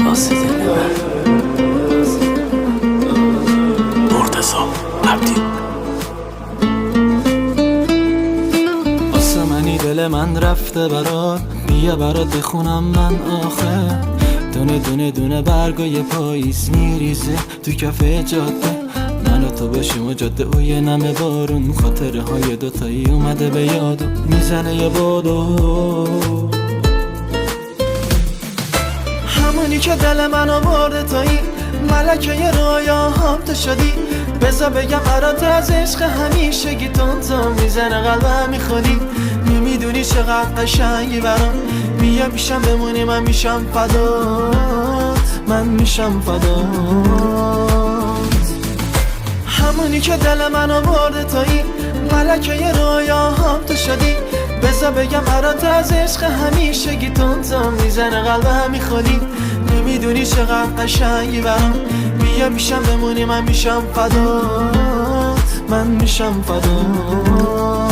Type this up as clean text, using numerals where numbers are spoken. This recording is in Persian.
واسه دل من مرتضی عبدی. آسمانی دل من رفته برات، بیا برات بخونم من آخه. دونه دونه دونه برگای پاییز میریزه تو کف جاده، من و تو باشیم و جاده و یه نم بارون، خاطره های دوتایی اومده به یادو میزنه یه بادو. همونی که دل منو برده تویی، ملکه رویاهام تو شدی. بذار بگم برات از عشق همیشگی تون میزنه قلبم میخونی. نمیدونی چقدر قشنگی برام، بیا پیشم بمونی من میشم فدات، من میشم فدات. همونی که دل منو برده تویی، ملکه رویاهام تو شدی. بذار بگم برات از عشق همیشگی تون میزنه قلبم میخونی. نمیدونی چقدر قشنگی برام، بیا میشم بمونی من میشم فدات، من میشم فدات.